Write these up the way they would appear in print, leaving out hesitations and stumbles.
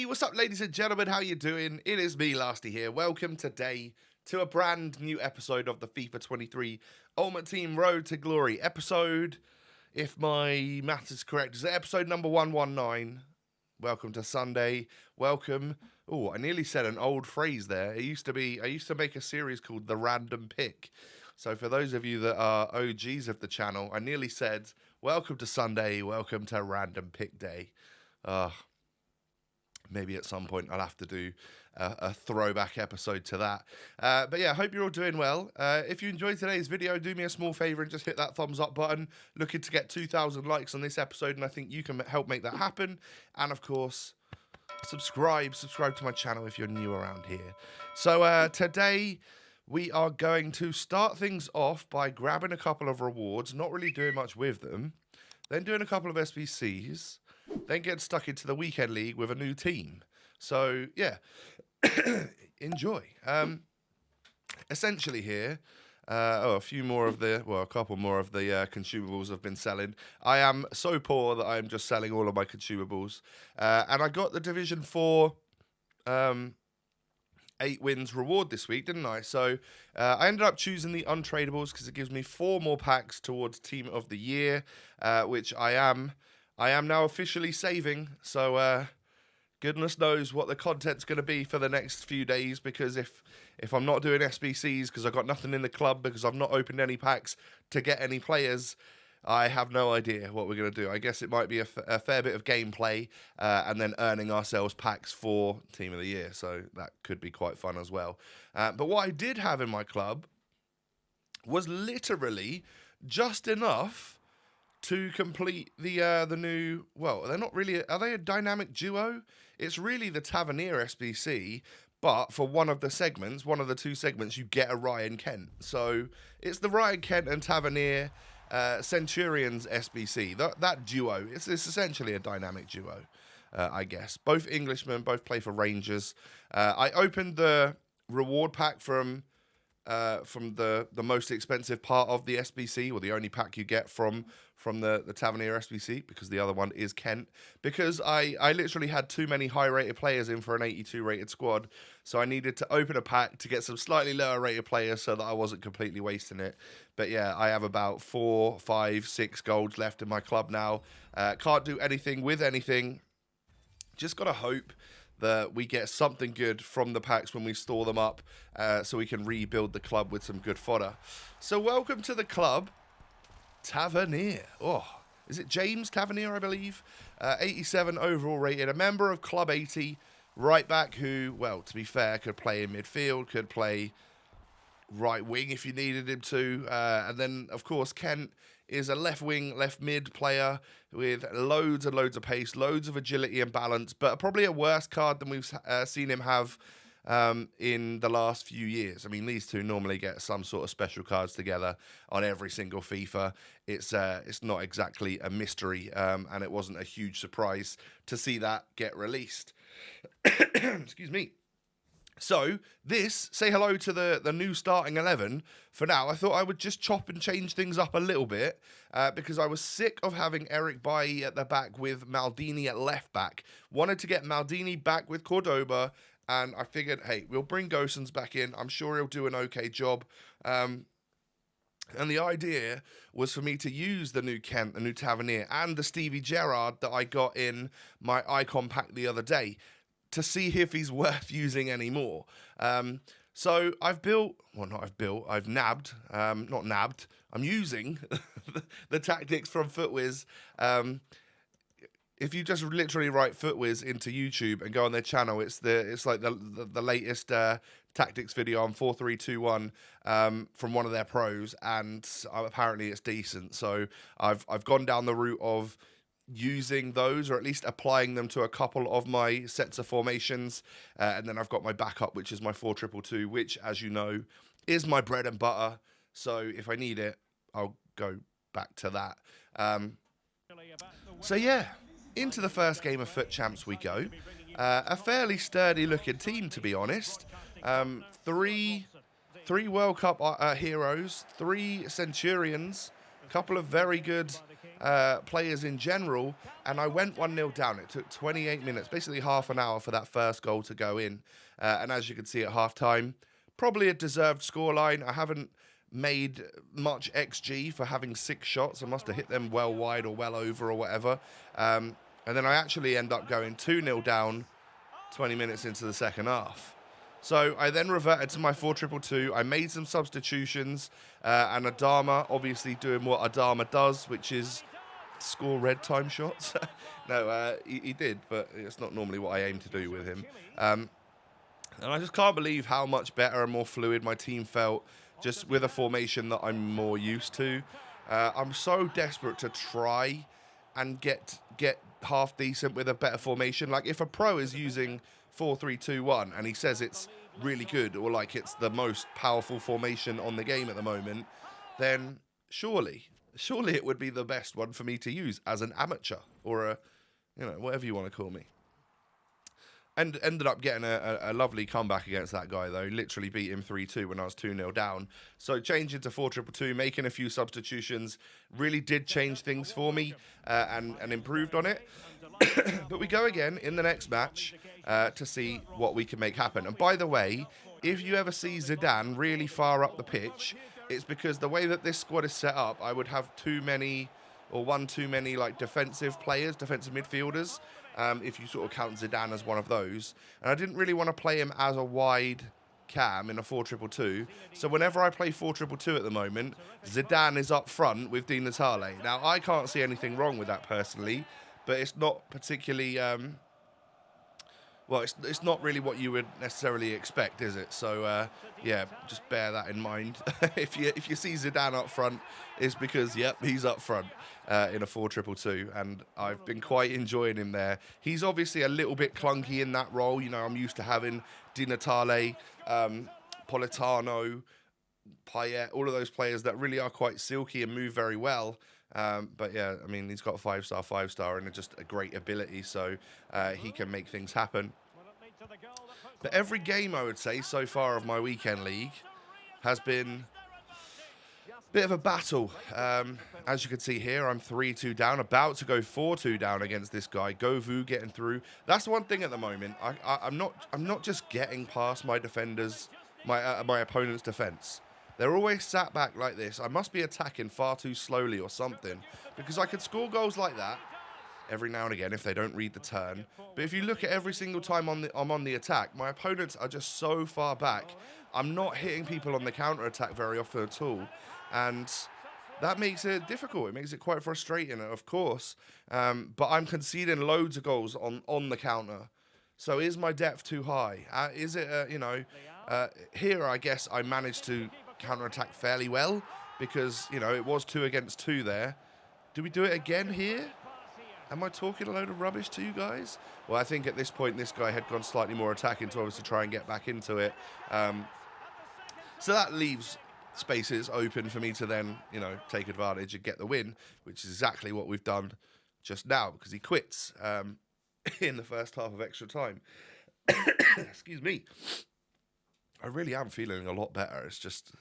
Hey, what's up, ladies and gentlemen? How you doing? It is me, Lasty here. Welcome today to a brand new episode of the FIFA 23 Ultimate Team Road to Glory episode. If my math is correct, is it episode number 119? Welcome to Sunday. Welcome. Oh, I nearly said an old phrase there. It used to be. I used to make a series called The Random Pick. So for those of you that are OGs of the channel, I nearly said, welcome to Sunday. Welcome to Random Pick Day. Maybe at some point I'll have to do a throwback episode to that. But yeah, I hope you're all doing well. If you enjoyed today's video, do me a small favor and just hit that thumbs up button. Looking to get 2,000 likes on this episode, and I think you can help make that happen. And of course, subscribe to my channel if you're new around here. So today we are going to start things off by grabbing a couple of rewards, not really doing much with them, then doing a couple of SBCs, then get stuck into the weekend league with a new team. So yeah, enjoy. Essentially here, a couple more of the consumables I've been selling. I am so poor that I am just selling all of my consumables. And I got the Division 4 8 wins reward this week, didn't I? So I ended up choosing the untradables because it gives me 4 more packs towards Team of the Year, which I am now officially saving. So goodness knows what the content's going to be for the next few days, because if I'm not doing SBCs because I've got nothing in the club, because I've not opened any packs to get any players, I have no idea what we're going to do. I guess it might be a fair bit of gameplay and then earning ourselves packs for Team of the Year. So that could be quite fun as well. But what I did have in my club was literally just enough to complete the new, well, they're not really, are they a dynamic duo? It's really the Tavernier SBC, but for one of the segments, one of the 2 segments, you get a Ryan Kent. So it's the Ryan Kent and Tavernier Centurions SBC. That duo, it's essentially a dynamic duo, I guess. Both Englishmen, both play for Rangers. I opened the reward pack from the most expensive part of the SBC, or the only pack you get from the Tavernier SBC, because the other one is Kent, because I literally had too many high rated players in for an 82 rated squad, so I needed to open a pack to get some slightly lower rated players so that I wasn't completely wasting it. But yeah, I have about 4, 5, 6 golds left in my club now. Can't do anything with anything, just gotta hope that we get something good from the packs when we store them up, so we can rebuild the club with some good fodder. So welcome to the club, Tavernier. Oh, is it James Tavernier, I believe? 87 overall rated, a member of Club 80, right back who, well, to be fair, could play in midfield, could play right wing if you needed him to. And then, of course, Kent is a left wing, left mid player with loads and loads of pace, loads of agility and balance, but probably a worse card than we've seen him have in the last few years. I mean, these two normally get some sort of special cards together on every single FIFA. It's not exactly a mystery, and it wasn't a huge surprise to see that get released. Excuse me. So say hello to the new starting 11. For now, I thought I would just chop and change things up a little bit, because I was sick of having Eric Bailly at the back with Maldini at left back. Wanted to get Maldini back with Cordoba, and I figured, hey, we'll bring Gosens back in. I'm sure he'll do an okay job. And the idea was for me to use the new Kent, the new Tavernier, and the Stevie Gerrard that I got in my icon pack the other day, to see if he's worth using anymore. So I've nabbed, I'm using the tactics from FootWiz. If you just literally write FootWiz into YouTube and go on their channel, it's like the latest tactics video on 4-3-2-1 from one of their pros, and apparently it's decent. So I've gone down the route of using those, or at least applying them to a couple of my sets of formations, and then I've got my backup, which is my 4-2-2, which, as you know, is my bread and butter. So if I need it, I'll go back to that. So yeah, into the first game of Foot Champs we go. A fairly sturdy looking team, to be honest. Three World Cup heroes, 3 Centurions, a couple of very good players in general, and I went 1-0 down. It took 28 minutes, basically half an hour for that first goal to go in. And as you can see at half-time, probably a deserved scoreline. I haven't made much XG for having 6 shots. I must have hit them well wide or well over or whatever. And then I actually end up going 2-0 down 20 minutes into the second half. So I then reverted to my 4-2-2. I made some substitutions, and Adama obviously doing what Adama does, which is score red time shots. No, he did, but it's not normally what I aim to do with him. And I just can't believe how much better and more fluid my team felt just with a formation that I'm more used to. I'm so desperate to try and get half decent with a better formation. Like if a pro is using 4-3-2-1 and he says it's really good or like it's the most powerful formation on the game at the moment, then surely it would be the best one for me to use as an amateur or a, whatever you want to call me. And ended up getting a lovely comeback against that guy, though. Literally beat him 3-2 when I was 2-0 down. So changing to 4-2-2, making a few substitutions, really did change things for me and improved on it. But we go again in the next match to see what we can make happen. And by the way, if you ever see Zidane really far up the pitch, it's because the way that this squad is set up, I would have one too many like defensive players, defensive midfielders, if you sort of count Zidane as one of those. And I didn't really want to play him as a wide cam in a 4-2-2. So whenever I play 4-2-2 at the moment, Zidane is up front with Di Natale. Now, I can't see anything wrong with that personally, but it's not particularly... it's not really what you would necessarily expect, is it? So, yeah, just bear that in mind. If you see Zidane up front, it's because, yep, he's up front in a 4-2-2, and I've been quite enjoying him there. He's obviously a little bit clunky in that role. I'm used to having Di Natale, Politano, Payet, all of those players that really are quite silky and move very well. But yeah, I mean, he's got 5-star, and just a great ability, so he can make things happen. But every game, I would say, so far of my weekend league has been a bit of a battle. As you can see here, I'm 3-2 down, about to go 4-2 down against this guy. Govu getting through. That's one thing at the moment. I'm not just getting past my defenders, my opponent's defense. They're always sat back like this. I must be attacking far too slowly or something, because I could score goals like that every now and again if they don't read the turn. But if you look at every single time I'm on the attack, my opponents are just so far back. I'm not hitting people on the counter-attack very often at all. And that makes it difficult. It makes it quite frustrating, of course. But I'm conceding loads of goals on the counter. So is my depth too high? Is it, here I guess I managed to counter-attack fairly well because, it was 2 against 2 there. Do we do it again here? Am I talking a load of rubbish to you guys? Well, I think at this point, this guy had gone slightly more attacking to obviously try and get back into it. So that leaves spaces open for me to then, take advantage and get the win, which is exactly what we've done just now because he quits in the first half of extra time. Excuse me. I really am feeling a lot better. It's just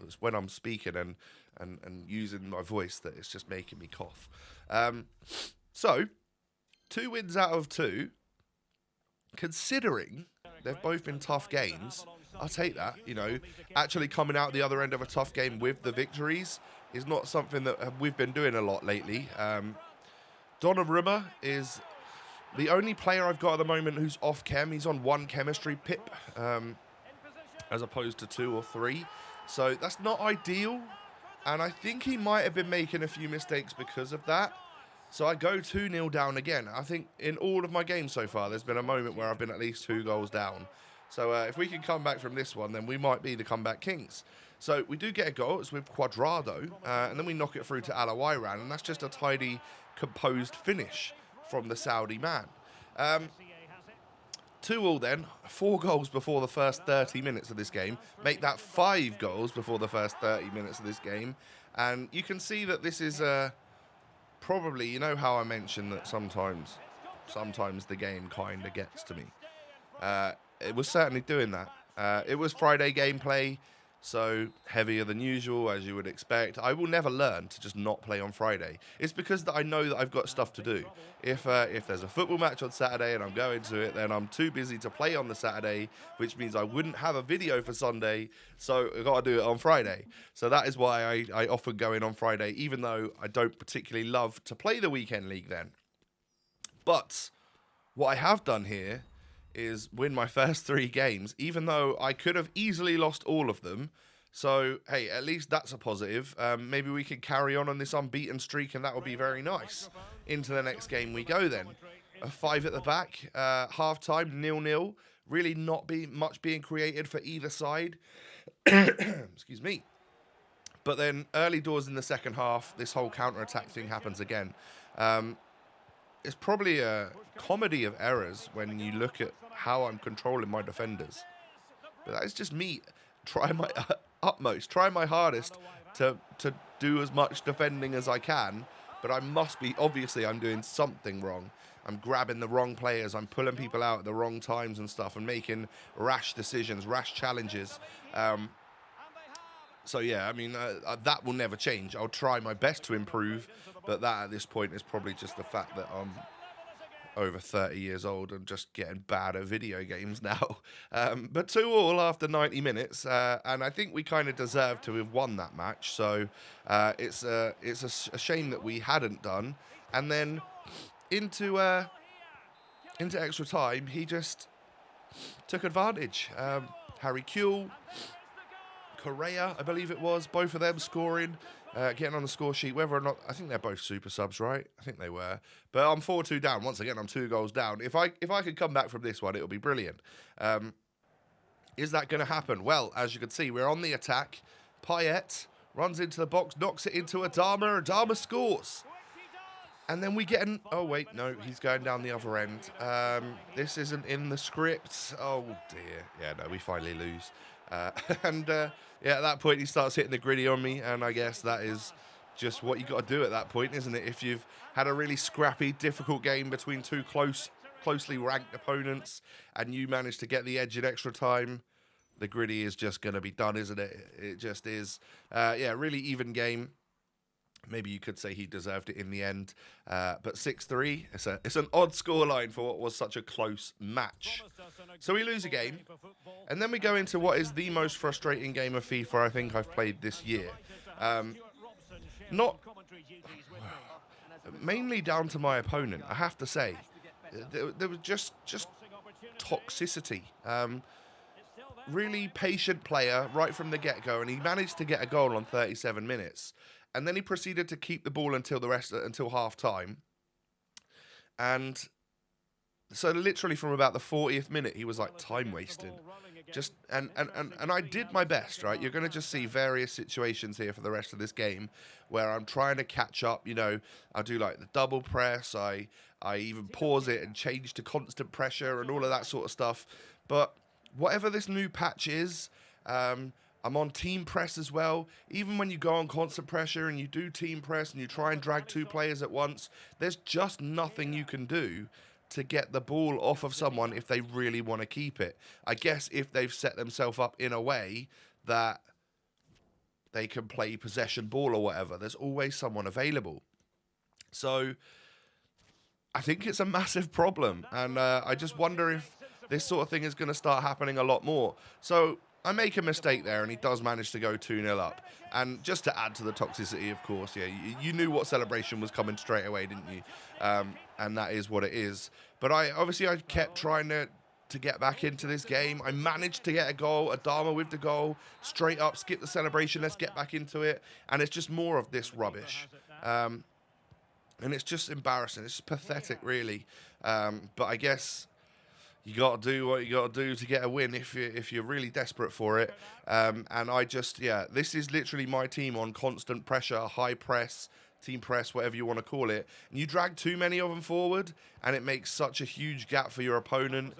it's when I'm speaking and using my voice that it's just making me cough. So, 2 wins out of 2, considering they've both been tough games, I'll take that. Actually coming out the other end of a tough game with the victories is not something that we've been doing a lot lately. Donnarumma is the only player I've got at the moment who's off chem. He's on 1 chemistry pip, as opposed to 2 or 3. So that's not ideal. And I think he might have been making a few mistakes because of that. So I go 2-0 down again. I think in all of my games so far, there's been a moment where I've been at least 2 goals down. So if we can come back from this one, then we might be the comeback kings. So we do get a goal. It's with Cuadrado. And then we knock it through to Alawairan. And that's just a tidy, composed finish from the Saudi man. 2-2 then. 4 goals before the first 30 minutes of this game. Make that 5 goals before the first 30 minutes of this game. And you can see that this is... probably, how I mentioned that sometimes the game kind of gets to me. It was certainly doing that. It was Friday gameplay. so heavier than usual, as you would expect. I will never learn to just not play on Friday. It's because that I know that I've got stuff to do. If there's a football match on Saturday and I'm going to it, then I'm too busy to play on the Saturday, which means I wouldn't have a video for Sunday, so I've got to do it on Friday. So that is why I often go in on Friday, even though I don't particularly love to play the weekend league then. But what I have done here is win my first 3 games, even though I could have easily lost all of them. So, hey, at least that's a positive. Maybe we can carry on this unbeaten streak, and that would be very nice. Into the next game we go then. A 5 at the back, half-time, 0-0. Really not much being created for either side. Excuse me. But then early doors in the second half, this whole counter-attack thing happens again. It's probably a comedy of errors when you look at how I'm controlling my defenders. But that is just me trying my utmost, trying my hardest to do as much defending as I can. But I must be, obviously I'm doing something wrong. I'm grabbing the wrong players, I'm pulling people out at the wrong times and stuff, and making rash decisions, rash challenges. So yeah, I mean, that will never change. I'll try my best to improve, but that at this point is probably just the fact that I'm over 30 years old and just getting bad at video games now. But 2-2 after 90 minutes, and I think we kind of deserve to have won that match. So it's a shame that we hadn't done. And then into extra time, he just took advantage. Harry Kuehl, Correa, I believe it was, both of them scoring, getting on the score sheet, whether or not, I think they're both super subs, right? I think they were. But I'm 4-2 down. Once again, I'm 2 goals down. If I could come back from this one, it'll be brilliant. Is that going to happen? Well, as you can see, we're on the attack. Payet runs into the box, knocks it into Adama. Adama scores. And then we get an... Oh, wait, no, he's going down the other end. This isn't in the script. Oh, dear. Yeah, no, we finally lose. Yeah, at that point he starts hitting the griddy on me, and I guess that is just what you got to do at that point, isn't it? If you've had a really scrappy, difficult game between 2 closely ranked opponents, and you manage to get the edge in extra time, the griddy is just going to be done, isn't it? It just is. Yeah, really even game. Maybe you could say he deserved it in the end. But 6-3, it's an odd scoreline for what was such a close match. So we lose a game. And then we go into what is the most frustrating game of FIFA I think I've played this year. Not mainly down to my opponent, I have to say. There was just toxicity. Really patient player right from the get-go, and he managed to get a goal on 37 minutes. And then he proceeded to keep the ball until half-time. And so literally from about the 40th minute, he was like time wasted. Just and I did my best, right? You're going to just see various situations here for the rest of this game where I'm trying to catch up. You know, I do like the double press. I even pause it and change to constant pressure and all of that sort of stuff. But whatever this new patch is, I'm on team press as well. Even when you go on constant pressure and you do team press and you try and drag 2 players at once, there's just nothing you can do to get the ball off of someone if they really want to keep it. I guess if they've set themselves up in a way that they can play possession ball or whatever, there's always someone available. So I think it's a massive problem, and I just wonder if this sort of thing is going to start happening a lot more. So I make a mistake there, and he does manage to go 2-0 up. And just to add to the toxicity, of course, yeah, you knew what celebration was coming straight away, didn't you? And that is what it is. But I kept trying to get back into this game. I managed to get a goal, Adama with the goal, straight up, skip the celebration, let's get back into it. And it's just more of this rubbish. And it's just embarrassing. It's just pathetic, really. But I guess you got to do what you got to do to get a win if you're really desperate for it. And this is literally my team on constant pressure, high press, team press, whatever you want to call it. And you drag too many of them forward, and it makes such a huge gap for your opponent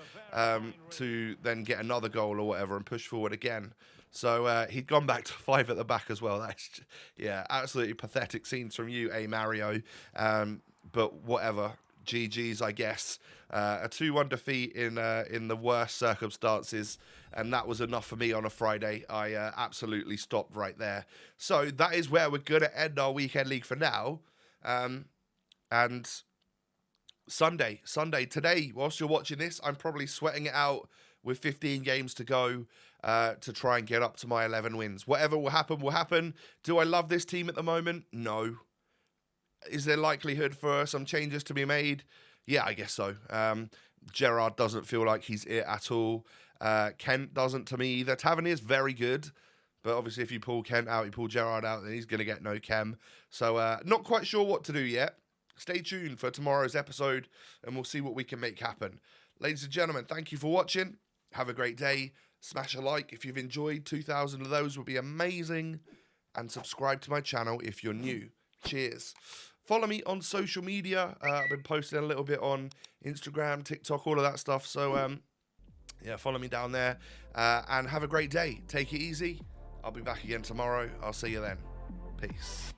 to then get another goal or whatever and push forward again. So he'd gone back to 5 at the back as well. That's absolutely pathetic scenes from you, Mario. But whatever. GG's, I guess. A 2-1 defeat in the worst circumstances, and that was enough for me on a Friday. I absolutely stopped right there. So that is where we're going to end our weekend league for now. And Sunday, today, whilst you're watching this, I'm probably sweating it out with 15 games to go to try and get up to my 11 wins. Whatever will happen, will happen. Do I love this team at the moment? No. Is there likelihood for some changes to be made? Yeah, I guess so. Gerrard doesn't feel like he's it at all. Kent doesn't to me either. Tavernier's very good, but obviously if you pull Kent out, you pull Gerrard out, then he's going to get no chem. So not quite sure what to do yet. Stay tuned for tomorrow's episode, and we'll see what we can make happen. Ladies and gentlemen, thank you for watching. Have a great day. Smash a like if you've enjoyed. 2,000 of those would be amazing. And subscribe to my channel if you're new. Cheers. Follow me on social media. I've been posting a little bit on Instagram, TikTok, all of that stuff. So, yeah, follow me down there. And have a great day. Take it easy. I'll be back again tomorrow. I'll see you then. Peace.